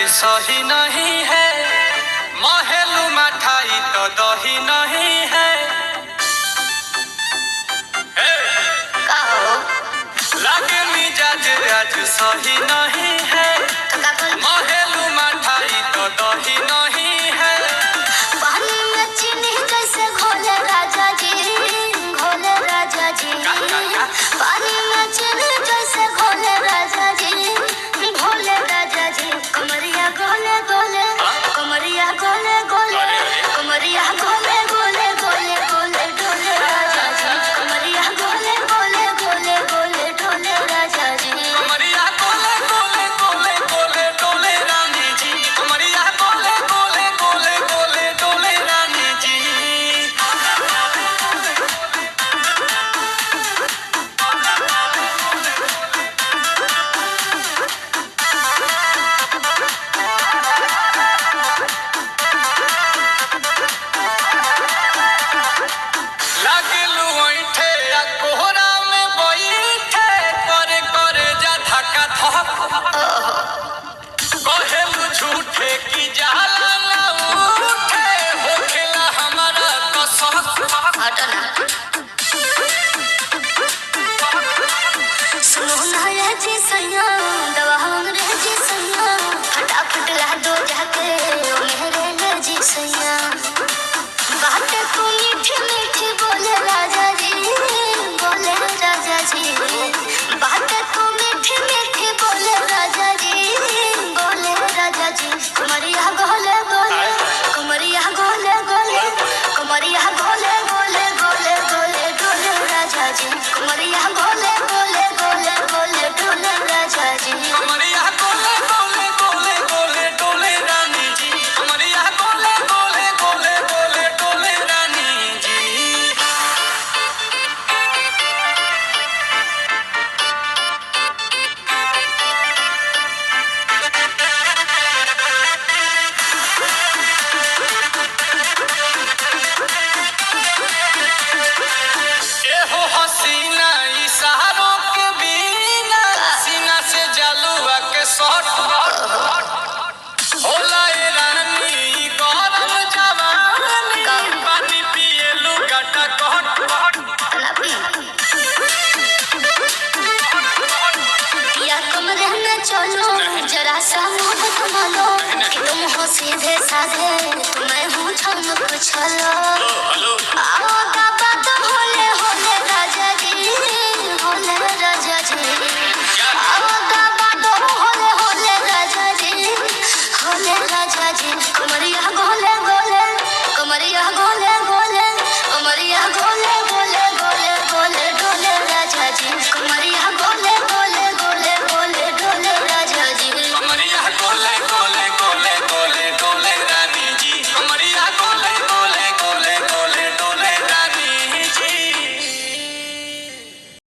सही नहीं है, महलू मठाई तो दही नहीं है। लागे मिजाज आज सही नहीं है, महलू मठाई तो दही नहीं है। पानी में चीनी कैसे घोले राजा जी, घोले राजा जी। पानी में चीनी कैसे घोले राजा जी, घोले राजा जी। कमरिया गोले गोले, कमरिया गोले गोले, कमरिया गोले गोले गोले गोले डोले राजा जी। कमरिया गोले गोले गोले गोले डोले राजा जी। कमरिया गोले गोले गोले गोले डोले रानी जी, कमरिया गोले गोले गोले गोले डोले रानी जी। लागलू ऐठे आ कोहरा में बैठे, करे करे जा धक्का धक। कहेलू झूठे की जाला ना उठे, होखेला हमारा कसक। हटो ना। सुनो ना ये जी सैया, दवा हमरे जी सैया। फटाफट ला दो जाके ओ मेरे ले जी सैया। बातें तू मीठी मीठी बोले राजा जी, बोले राजा जी। बातें तू मीठी मीठी बोले राजा जी, बोले राजा जी। कमरिया गोले गोले, कमरिया गोले गोले, कमरिया गोले गोले गोले गोले डोले राजा जी। कमरिया गोले गोले गोले गोले डोले राजा जी। कमरिया गोले गोले गोले गोले डोले रानी जी, कमरिया गोले गोले गोले गोले डोले रानी जी। एहो हसीना इशारों के बिना, सीना से जलुआ के शॉट होला ए रानी गरम जवानी। पानी पिए लुगाटा कट या कमरे में चलो, जरा सा मोहब्बत मानो। तुम हो सीधे साधे, मैं हूँ छम कुछ लो।